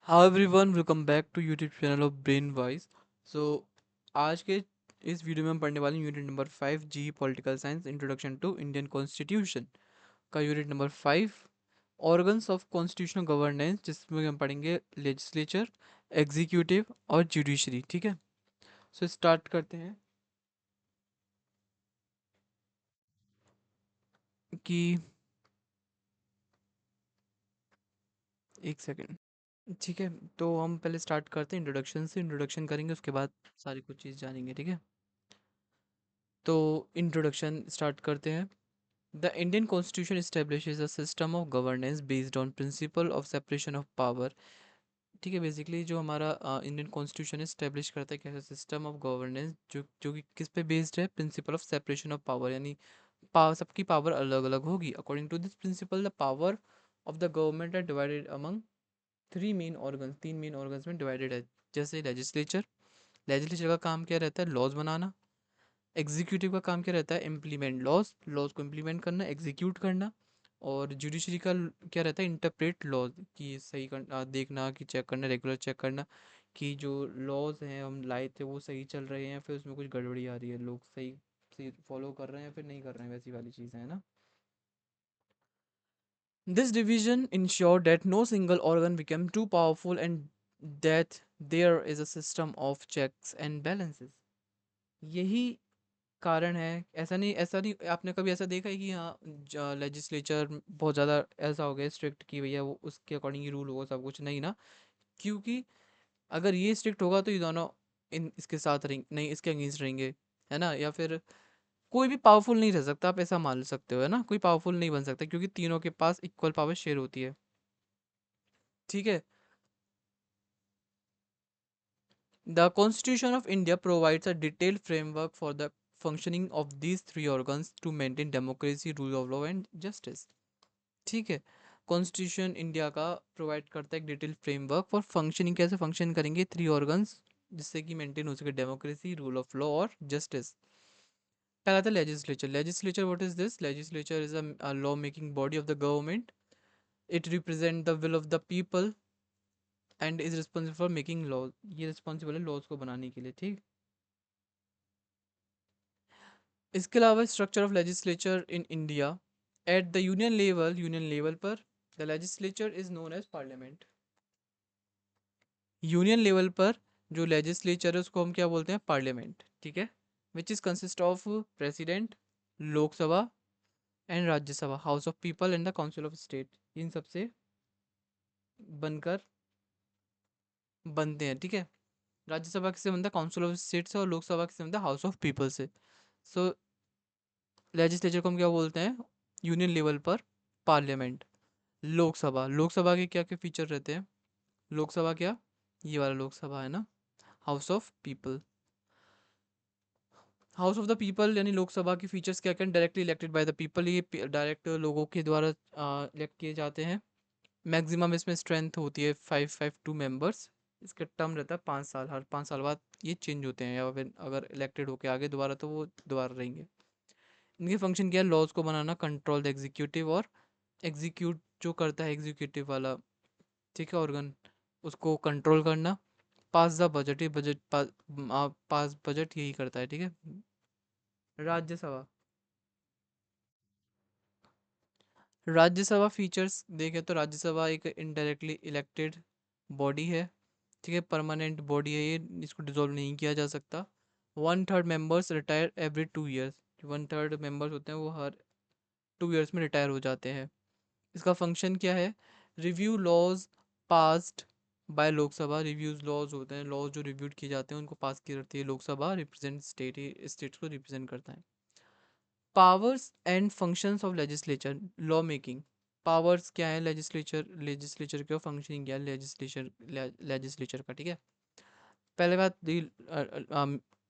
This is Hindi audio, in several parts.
How everyone welcome back to YouTube channel of Brain Wise. सो आज के इस वीडियो में हम पढ़ने वाले यूनिट नंबर 5 जी political science introduction to Indian constitution का unit number 5 organs of constitutional governance, जिसमें हम पढ़ेंगे लेजिस्लेचर, एग्जीक्यूटिव और जुडिशरी। ठीक है, सो स्टार्ट करते हैं कि एक सेकेंड। ठीक है, तो हम पहले स्टार्ट करते हैं इंट्रोडक्शन से। इंट्रोडक्शन करेंगे, उसके बाद सारी कुछ चीज़ जानेंगे। ठीक है, तो इंट्रोडक्शन स्टार्ट करते हैं। The Indian Constitution establishes a system of governance based on principle of separation of power। ठीक है, बेसिकली जो हमारा इंडियन कॉन्स्टिट्यूशन इस्टेब्लिश करता है कैसा सिस्टम ऑफ गवर्नेंस, जो कि किस पे बेस्ड है, principle of separation of power, यानी सबकी पावर अलग अलग होगी। According to this principle the power of the government are divided among three main organs, तीन मेन ऑर्गन्स में डिवाइडेड है। जैसे लेजिस्लेचर, लेजिस्लेचर का काम क्या रहता है, लॉज बनाना। एग्जीक्यूटिव का काम क्या रहता है, इम्प्लीमेंट लॉज, लॉज को इम्प्लीमेंट करना, एग्जीक्यूट करना। और जुडिशरी का क्या रहता है, इंटरप्रेट लॉज, कि सही देखना, कि चेक करना, रेगुलर चेक करना कि जो लॉज हैं हम लाए थे वो सही चल रहे हैं, फिर उसमें कुछ गड़बड़ी आ रही है, लोग सही सही फॉलो कर रहे हैं फिर नहीं कर रहे हैं, वैसी वाली चीज़ें हैं ना। This division ensure that no single organ become too powerful and that there is a system of checks and balances. यही कारण है। ऐसा नहीं आपने कभी ऐसा देखा है कि हाँ लेजिस्लेचर बहुत ज़्यादा ऐसा हो गया स्ट्रिक्ट कि भैया वो उसके अकॉर्डिंग ही रूल होगा सब कुछ, नहीं ना। क्योंकि अगर ये स्ट्रिक्ट होगा तो ये दोनों इन इसके साथ रहेंगे, नहीं इसके अगेंस्ट रहेंगे, है ना। या फिर कोई भी पावरफुल नहीं रह सकता, आप ऐसा मान सकते हो, है ना। कोई पावरफुल नहीं बन सकता क्योंकि तीनों के पास इक्वल पावर शेयर होती है। ठीक है, the constitution of India provides a detailed framework for the functioning of these three organs to maintain democracy, rule of law and justice। ठीक है, कॉन्स्टिट्यूशन इंडिया का प्रोवाइड करता है एक डिटेल फ्रेमवर्क फॉर फंक्शनिंग, कैसे फंक्शन करेंगे थ्री ऑर्गन्स, जिससे कि मेंटेन हो सके डेमोक्रेसी, रूल ऑफ लॉ और जस्टिस। पहला था legislature. Legislature, what is this, legislature is a law making body of the government. It represent the will of the people and is responsible for making law. ये रिस्पॉन्सिबल है लॉज को बनाने के लिए। ठीक, इसके अलावा structure of legislature in India at the union level पर the legislature is known as parliament. Union level पर जो लेजिस्लेचर है उसको हम क्या बोलते हैं, पार्लियामेंट। ठीक है, which is consist of president, Lok Sabha and Rajya Sabha, house of people and the council of state. इन सबसे बनकर बनते हैं। ठीक है, राज्यसभा किससे बनता है, काउंसिल ऑफ स्टेट से, और लोकसभा किससे बनता है, हाउस ऑफ पीपल से। सो लेजिस्लेचर को हम क्या बोलते हैं, यूनियन लेवल पर पार्लियामेंट। लोकसभा, लोकसभा के क्या क्या फीचर रहते हैं, लोकसभा क्या, ये वाला लोकसभा है ना, house of people. House of the people यानी लोकसभा के फीचर्स क्या क्या, directly elected by the people, ये डायरेक्ट लोगों के द्वारा इलेक्ट किए जाते हैं। मैक्सिमम इसमें स्ट्रेंथ होती है 552 मेंबर्स। इसका टर्म रहता है 5 साल, हर 5 साल बाद ये चेंज होते हैं, या फिर अगर इलेक्टेड होके आगे दोबारा तो वो दोबारा रहेंगे। इनके फंक्शन क्या है, लॉज को बनाना, कंट्रोल द एग्जीक्यूटिव, और एग्जीक्यूट जो करता है एग्जीक्यूटिव वाला, ठीक है, ऑर्गन, उसको कंट्रोल करना। पास द बजट, ये बजट पास बजट यही करता है। ठीक है, राज्यसभा, राज्यसभा फीचर्स देखें तो राज्यसभा एक इनडायरेक्टली इलेक्टेड बॉडी है। ठीक है, परमानेंट बॉडी है ये, इसको डिसॉल्व नहीं किया जा सकता। 1/3 members retire every 2 years, 1/3 members होते हैं वो हर 2 ईयर्स में रिटायर हो जाते हैं। इसका फंक्शन क्या है, review laws passed by Lok Sabha, reviews laws होते हैं, लॉज जो रिव्यूड किए जाते हैं उनको पास की जाती है लोकसभा, रिप्रेजेंट स्टेट, स्टेट्स को रिप्रेजेंट करता है। Powers and functions of legislature, law making. Powers क्या है, लेजिस्लेचर, लेजिस्लेचर का फंक्शनिंग क्या है, लेजिस्लेचर, लेजिस्लेचर का। ठीक है, पहले बात,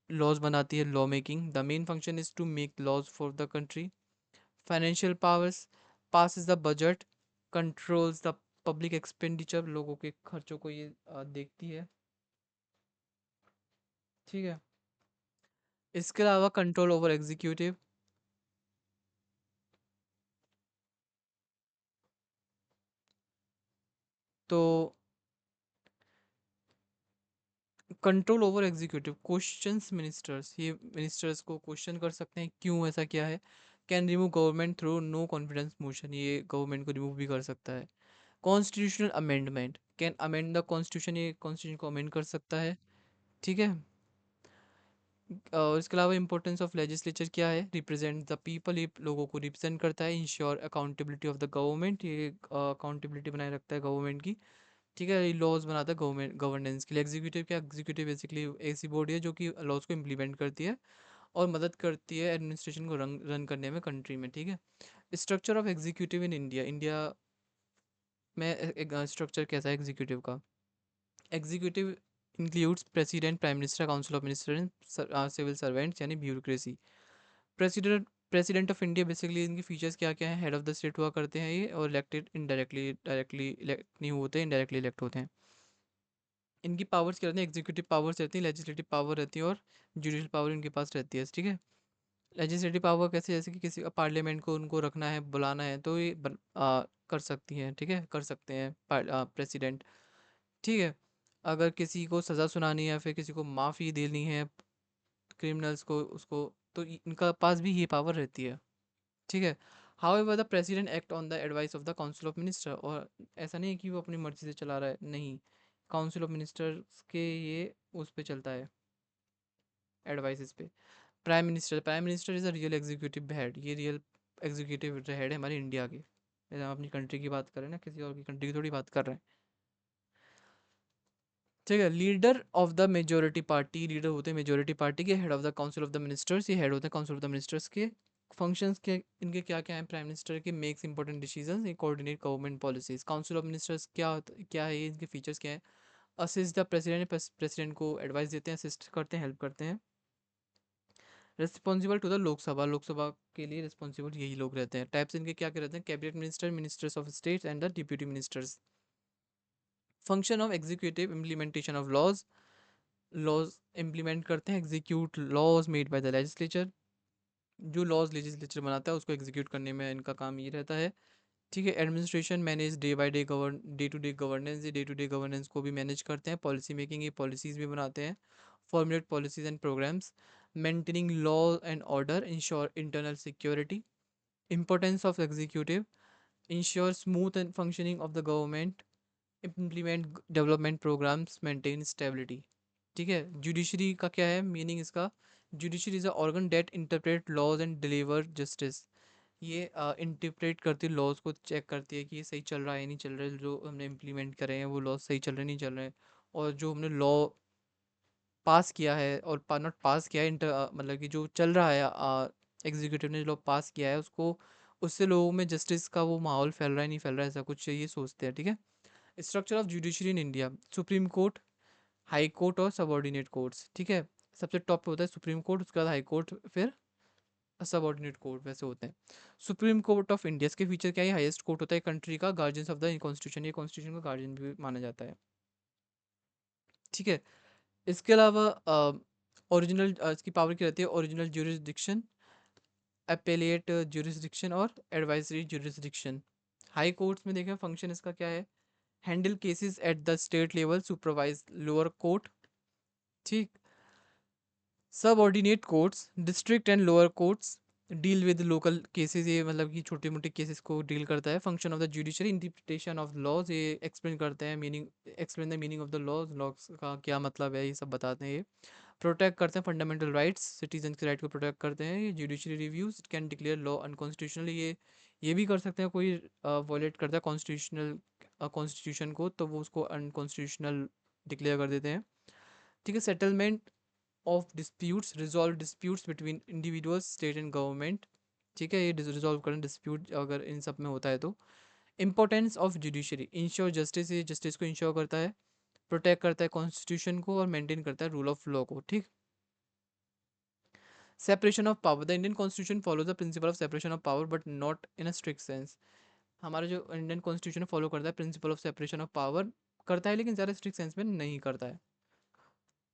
लॉज बनाती है, law making, the main function is to make laws for the country. Financial powers, passes the budget, controls the public expenditure, लोगों के खर्चों को ये देखती है। ठीक है, इसके अलावा कंट्रोल ओवर एग्जीक्यूटिव, तो control over executive questions ministers, ये मिनिस्टर्स को क्वेश्चन कर सकते हैं क्यों ऐसा क्या है। Can remove government through no confidence motion, ये गवर्नमेंट को रिमूव भी कर सकता है। Constitutional amendment, can amend the constitution, ये कॉन्स्टिट्यूशन को अमेंड कर सकता है। ठीक है। और इसके अलावा इंपॉर्टेंस ऑफ लेजिस्लेचर क्या है, रिप्रेजेंट द पीपल, ये लोगों को रिप्रेजेंट करता है। Ensure accountability of the government, ये अकाउंटेबिलिटी बनाए रखता है गवर्नमेंट की। ठीक है, ये लॉज बनाता है गवर्नमेंट गवर्नेंस के लिए। एग्जीक्यूटिव क्या, एग्जीक्यूटिव बेसिकली ऐसी बॉडी है जो कि लॉज को इम्प्लीमेंट करती है और मदद करती है एडमिनिस्ट्रेशन को रन करने में कंट्री में। ठीक है। Structure of executive in India, India में एक स्ट्रक्चर कैसा है एग्जीक्यूटिव का। Executive includes president, prime minister, council of minister and civil servants यानी bureaucracy. President president of India basically इनके फीचर्स क्या क्या हैं, हेड ऑफ द स्टेट हुआ करते हैं ये, और इलेक्टेड इनडायरेक्टली, डायरेक्टली इलेक्ट नहीं होते, इनडायरेक्टली इलेक्ट होते हैं। इनकी पावर्स क्या रहती हैं, एग्जीक्यूटिव पावर्स रहती हैं, लेजिस्लेटिव पावर रहती है और जुडिशल पावर इनके पास रहती है। ठीक है। लेजिस्लेटिव पावर कैसे, जैसे कि किसी पार्लियामेंट को उनको रखना है, बुलाना है, तो ये कर सकती हैं। ठीक है, कर सकते हैं प्रेसिडेंट। ठीक है। अगर किसी को सज़ा सुनानी है या फिर किसी को माफ़ी देनी है, क्रिमिनल्स को, उसको, तो इनका पास भी ये पावर रहती है। ठीक है। However the president act on the advice of the council of minister, और ऐसा नहीं है कि वो अपनी मर्जी से चला रहा है, नहीं, काउंसिल ऑफ मिनिस्टर्स के ये उस पे चलता है, एडवाइसेस पे। Prime minister is a real executive head, ये रियल एग्जीक्यूटिव हेड है हमारे इंडिया के। जैसे हम अपनी कंट्री की बात कर रहे हैं ना, किसी और की कंट्री की थोड़ी बात कर रहे हैं। ठीक है। Leader of the majority party, leader होते हैं मेजोरिटी पार्टी के। Head of the council of the ministers, ये हेड होते हैं काउंसिल ऑफ द मिनिस्टर्स के। फंक्शंस के इनके क्या क्या हैं, प्राइम मिनिस्टर के मेक्स इंपॉर्टेंट डिसीजंस, ये coordinate government policies. Council of ministers क्या है, ये इनके फीचर्स क्या है। असिस्ट द प्रेसिडेंट, प्रेसिडेंट को एडवाइस देते हैं, असिस्ट करते हैं, हेल्प करते हैं। Responsible to the Lok Sabha, Lok Sabha के लिए रिस्पॉन्सिबल यही लोग रहते हैं। टाइप्स इनके क्या क्या रहते हैं, cabinet minister, ministers of state and the deputy ministers. Function of executive, implementation of laws, laws implement करते हैं, execute laws made by the legislature, जो लॉज लेजिस्लेचर बनाता है उसको एग्जीक्यूट करने में इनका काम ये रहता है। ठीक है। Administration manage day by day, day to day governance, ये डे टू डे गवर्नेंस को भी मैनेज करते हैं। पॉलिसी मेकिंग, ये पॉलिसीज़ भी बनाते हैं। Formulate policies and programmes. Maintaining law and order, ensure internal security. Importance of executive, ensure smooth and functioning of the government, implement development programmes, maintain stability. ठीक है। जुडिशरी का क्या है मीनिंग इसका, judiciary is a organ that interpret laws and deliver justice, ये इंटरप्रेट करती है लॉज को, चेक करती है कि ये सही चल रहा है नहीं चल रहा है, जो हमने इम्प्लीमेंट करे हैं वो लॉज सही चल रहे नहीं चल रहे हैं, और जो हमने लॉ पास किया है और नॉट पास किया है, मतलब कि जो चल रहा है, एग्जीक्यूटिव ने लॉ पास किया है उसको, उससे लोगों में जस्टिस का वो माहौल फैल रहा है नहीं फैल रहा है, ऐसा कुछ ये सोचते हैं। ठीक है। Structure of judiciary in India, supreme court, high court और सबॉर्डिनेट कोर्ट्स। ठीक है। सबसे टॉप पे होता है सुप्रीम कोर्ट, उसके बाद हाई कोर्ट, फिर सबॉर्डिनेट कोर्ट वैसे होते हैं। सुप्रीम कोर्ट ऑफ इंडिया, इसके फीचर क्या है, हाईएस्ट कोर्ट होता है कंट्री का, गार्जियंस ऑफ द कॉन्स्टिट्यूशन, ये कॉन्स्टिट्यूशन का गार्जियन भी माना जाता है। ठीक है। इसके अलावा ओरिजिनल इसकी पावर क्या रहती है, ओरिजिनल ज्यूरिसडिक्शन, अपेलेट ज्यूरिसडिक्शन और एडवाइजरी ज्यूरिसडिक्शन। हाई कोर्ट्स में देखें फंक्शन इसका क्या है, handle cases at the state level, supervise lower court. ठीक। Subordinate courts, district and lower courts deal with local cases, ये मतलब कि छोटे मोटे केसेस को डील करता है। Function of the judiciary, interpretation of laws, ये एक्सप्लेन करते हैं meaning, explain the meaning of the laws, laws का क्या मतलब है, ये सब बताते हैं ये। प्रोटेक्ट करते हैं फंडामेंटल राइट्स, सिटीजन के राइट को प्रोटेक्ट करते हैं। ये judiciary reviews, it can declare law unconstitutional, ये भी कर सकते हैं, कोई वॉयलेट करता है कॉन्स्टिट्यूशनल कॉन्स्टिट्यूशन को तो वो उसको अनकॉन्स्टिट्यूशनल डिक्लेयर कर देते हैं। ठीक है। Settlement of disputes, resolve disputes between individuals, state and government. ठीक है। ये रिजॉल्व करें डिस्प्यूट अगर इन सब में होता है तो। Importance of judiciary, ensure justice, ये जस्टिस को इंश्योर करता है, प्रोटेक्ट करता है कॉन्स्टिट्यूशन को और मेंटेन करता है रूल ऑफ लॉ को। ठीक। Separation of power, the Indian constitution follow the principal of separation of power but not in a strict sense, हमारा जो इंडियन कॉन्स्टिट्यूशन फॉलो करता है principle of separation of power करता है, लेकिन ज़्यादा स्ट्रिक्ट सेंस में नहीं करता है।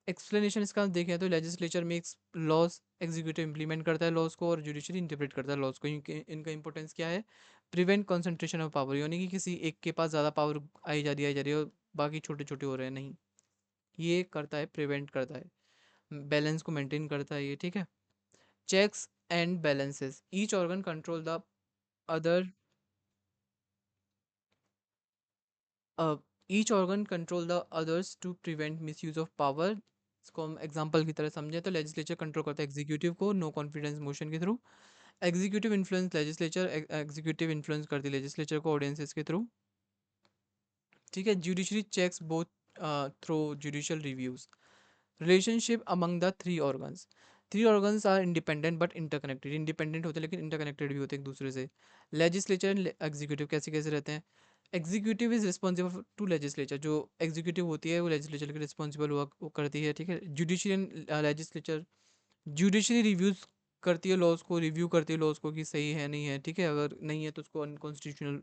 एक्सप्लेनेशन इसका देखें तो legislature makes laws, executive implement करता है लॉज को और जुडिशरी इंटरप्रेट करता है लॉज को। इनका इंपॉर्टेंस क्या है, प्रिवेंट कंसंट्रेशन ऑफ पावर, यानी कि किसी एक के पास ज़्यादा पावर आई जा रही है और बाकी छोटे छोटे हो रहे हैं, नहीं। ये करता है, प्रिवेंट करता है, बैलेंस को मेंटेन करता है ये, ठीक है। Checks and balances, each organ control the other, each organ control the others to prevent misuse of power. इसको हम एग्जांपल की तरह समझे तो लेजिस्लेचर कंट्रोल करता है एग्जीक्यूटिव को नो कॉन्फिडेंस मोशन के through, executive influence legislature, executive influence करती है लेजिस्लेचर को ऑडियंसेस के थ्रू, ठीक है। Judiciary checks both through judicial reviews. Relationship among the three organs are independent but interconnected, independent होते हैं लेकिन इंटरकनेक्टेड भी होते हैं एक दूसरे से। लेजिस्लेचर एंड एग्जीक्यूटिव कैसे कैसे रहते हैं। Executive is responsible to legislature, जो एग्जीक्यूटिव होती है वो लेजिस्लेचर के रिस्पॉन्सिबल हुआ वो करती है, ठीक है। Judiciary and legislature, judiciary reviews करती है लॉज को, रिव्यू करती है लॉज को कि सही है नहीं है, ठीक है। अगर नहीं है तो उसको अनकॉन्स्टिट्यूशनल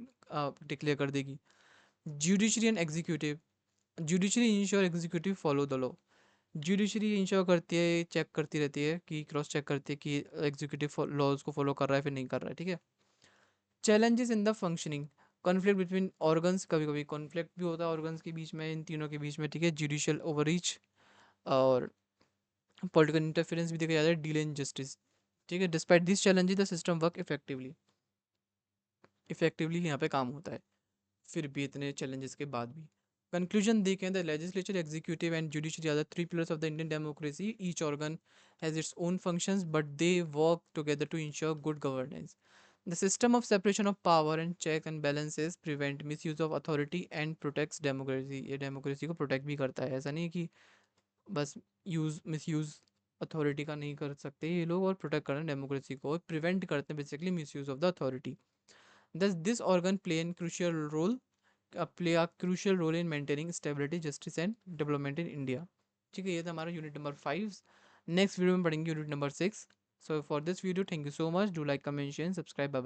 डिक्लेयर कर देगी। Judiciary and executive, judiciary ensure executive follow the law, judiciary ensure करती है, चेक करती रहती है कि क्रॉस चेक करती है कि एग्जीक्यूटिव लॉज को फॉलो कर रहा है फिर नहीं कर रहा है, ठीक है। Challenges in the functioning, conflict between organs, कभी कभी कॉन्फ्लिक्ट भी होता है ऑर्गन्स के बीच में, इन तीनों के बीच में, ठीक है। जुडिशियल ओवररीच और पॉलिटिकल इंटरफेरेंस भी देखा जाता है, डिले इन जस्टिस, ठीक है। Despite this challenges the system work effectively, effectively यहाँ पे काम होता है फिर भी इतने चैलेंजेस के बाद भी। कंक्लूजन देखें, the legislature, executive and judiciary are the three pillars of the Indian democracy, each organ has its own functions but they work together to ensure good governance. The system of separation of power and check and balances prevent misuse of authority and protects democracy, ये democracy को protect भी करता है, ऐसा नहीं है कि बस यूज मिसयूज अथॉरिटी का नहीं कर सकते ये लोग, और प्रोटेक्ट करना डेमोक्रेसी को, प्रिवेंट करते हैं basically misuse of the authority. Thus, this organ play a crucial role in maintaining stability, justice and development in India. ठीक है, ये था हमारा यूनिट नंबर 5। नेक्स्ट वीडियो में पढ़ेंगे unit number 6। So for this video thank you so much, do like comment share subscribe.